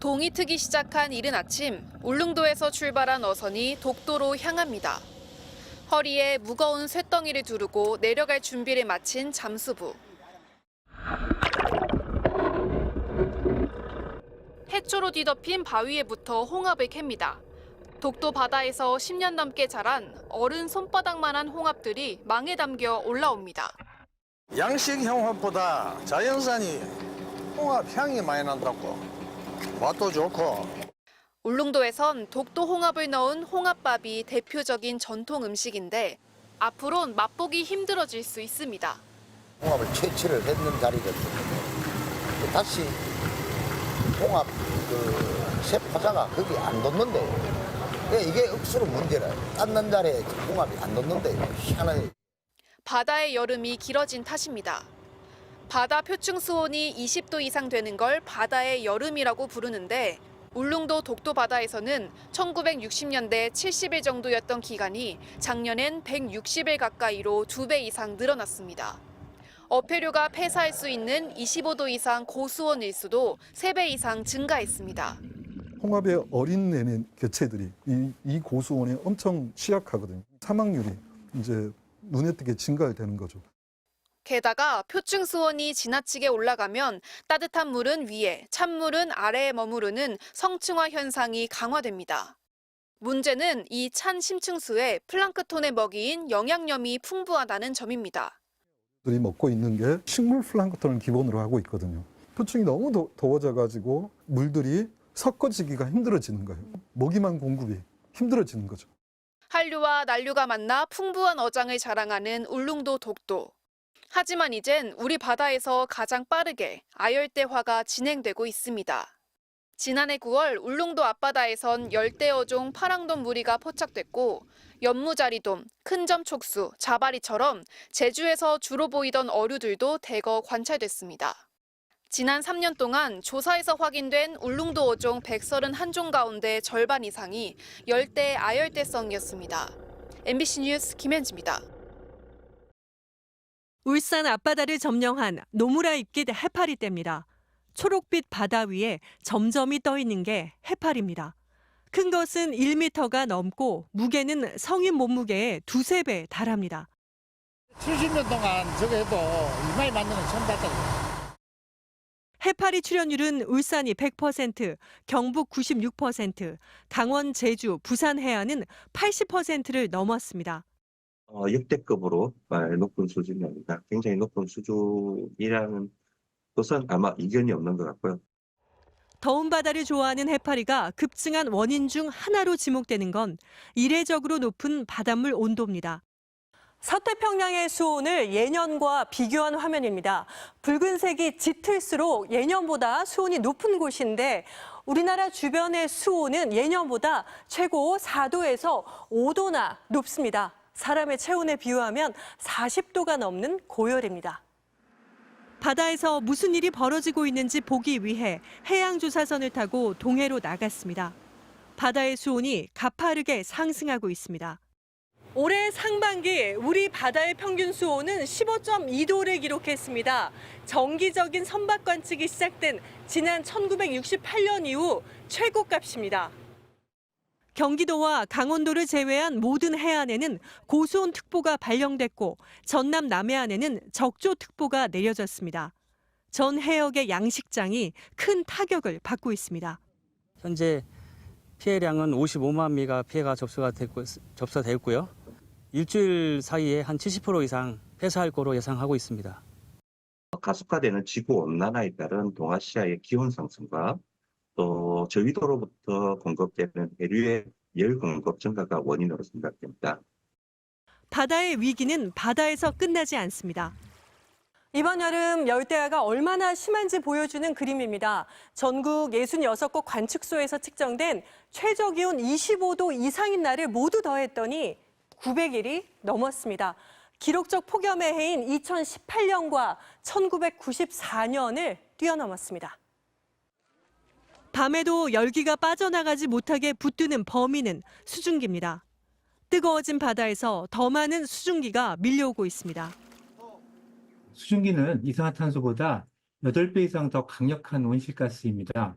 동이 트기 시작한 이른 아침, 울릉도에서 출발한 어선이 독도로 향합니다. 허리에 무거운 쇳덩이를 두르고 내려갈 준비를 마친 잠수부. 해초로 뒤덮인 바위에 붙어 홍합을 캡니다. 독도 바다에서 10년 넘게 자란 어른 손바닥만한 홍합들이 망에 담겨 올라옵니다. 양식 홍합보다 자연산이 홍합 향이 많이 난다고. 맛도 좋고. 울릉도에선 독도 홍합을 넣은 홍합밥이 대표적인 전통 음식인데 앞으론 맛보기 힘들어질 수 있습니다. 홍합을 채취를 했는 자리거든요. 다시 홍합 쇠포자가 거기 안 돋는데 이게 억수로 문제라. 닦는 자리에 홍합이 안 돋는데 희한하게. 바다의 여름이 길어진 탓입니다. 바다 표층 수온이 20도 이상 되는 걸 바다의 여름이라고 부르는데 울릉도 독도 바다에서는 1960년대 70일 정도였던 기간이 작년엔 160일 가까이로 2배 이상 늘어났습니다. 어패류가 폐사할 수 있는 25도 이상 고수온 일수도 3배 이상 증가했습니다. 홍합의 어린 내는 개체들이 이 고수온에 엄청 취약하거든요. 사망률이 이제 눈에 띄게 증가되는 거죠. 게다가 표층 수온이 지나치게 올라가면 따뜻한 물은 위에, 찬물은 아래에 머무르는 성층화 현상이 강화됩니다. 문제는 이 찬 심층수에 플랑크톤의 먹이인 영양염이 풍부하다는 점입니다. 들이 먹고 있는 게 식물 플랑크톤을 기본으로 하고 있거든요. 표층이 너무 더워져가지고 물들이 섞어지기가 힘들어지는 거예요. 먹이만 공급이 힘들어지는 거죠. 한류와 난류가 만나 풍부한 어장을 자랑하는 울릉도 독도. 하지만 이젠 우리 바다에서 가장 빠르게 아열대화가 진행되고 있습니다. 지난해 9월 울릉도 앞바다에선 열대어종 파랑돔 무리가 포착됐고 연무자리돔, 큰점촉수, 자바리처럼 제주에서 주로 보이던 어류들도 대거 관찰됐습니다. 지난 3년 동안 조사에서 확인된 울릉도 어종 131종 가운데 절반 이상이 열대 아열대성이었습니다. MBC 뉴스 김현지입니다. 울산 앞바다를 점령한 노무라 입깃 해파리떼입니다. 초록빛 바다 위에 점점이 떠 있는 게 해파리입니다. 큰 것은 1m가 넘고 무게는 성인 몸무게의 2~3배 달합니다. 70년 동안 저거 해도 이마에 맞는 건 처음 봤다. 해파리 출현율은 울산이 100%, 경북 96%, 강원, 제주, 부산 해안은 80%를 넘었습니다. 역대급으로 높은 수준입니다. 굉장히 높은 수준이라는 것은 아마 이견이 없는 것 같고요. 더운 바다를 좋아하는 해파리가 급증한 원인 중 하나로 지목되는 건 이례적으로 높은 바닷물 온도입니다. 서태평양의 수온을 예년과 비교한 화면입니다. 붉은색이 짙을수록 예년보다 수온이 높은 곳인데 우리나라 주변의 수온은 예년보다 최고 4도에서 5도나 높습니다. 사람의 체온에 비유하면 40도가 넘는 고열입니다. 바다에서 무슨 일이 벌어지고 있는지 보기 위해 해양조사선을 타고 동해로 나갔습니다. 바다의 수온이 가파르게 상승하고 있습니다. 올해 상반기 우리 바다의 평균 수온은 15.2도를 기록했습니다. 정기적인 선박 관측이 시작된 지난 1968년 이후 최고값입니다. 경기도와 강원도를 제외한 모든 해안에는 고수온특보가 발령됐고 전남 남해안에는 적조특보가 내려졌습니다. 전 해역의 양식장이 큰 타격을 받고 있습니다. 현재 피해량은 55만 미가 피해가 접수되었고요. 일주일 사이에 한 70% 이상 폐사할 거로 예상하고 있습니다. 가속화되는 지구온난화에 따른 동아시아의 기온 상승과 또 저위도로부터 공급되는 해류의 열 공급 증가가 원인으로 생각됩니다. 바다의 위기는 바다에서 끝나지 않습니다. 이번 여름 열대야가 얼마나 심한지 보여주는 그림입니다. 전국 66곳 관측소에서 측정된 최저기온 25도 이상인 날을 모두 더했더니 900일이 넘었습니다. 기록적 폭염의 해인 2018년과 1994년을 뛰어넘었습니다. 밤에도 열기가 빠져나가지 못하게 붙드는 범인은 수증기입니다. 뜨거워진 바다에서 더 많은 수증기가 밀려오고 있습니다. 수증기는 이산화탄소보다 8배 이상 더 강력한 온실가스입니다.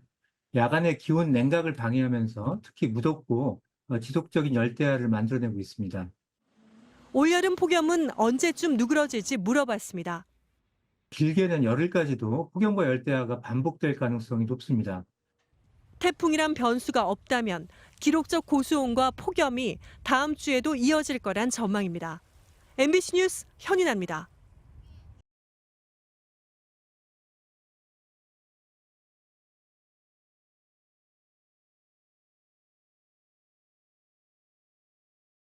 야간의 기온 냉각을 방해하면서 특히 무덥고 지속적인 열대야를 만들어내고 있습니다. 올여름 폭염은 언제쯤 누그러질지 물어봤습니다. 길게는 열흘까지도 폭염과 열대야가 반복될 가능성이 높습니다. 태풍이란 변수가 없다면 기록적 고수온과 폭염이 다음 주에도 이어질 거란 전망입니다. MBC 뉴스 현인아입니다.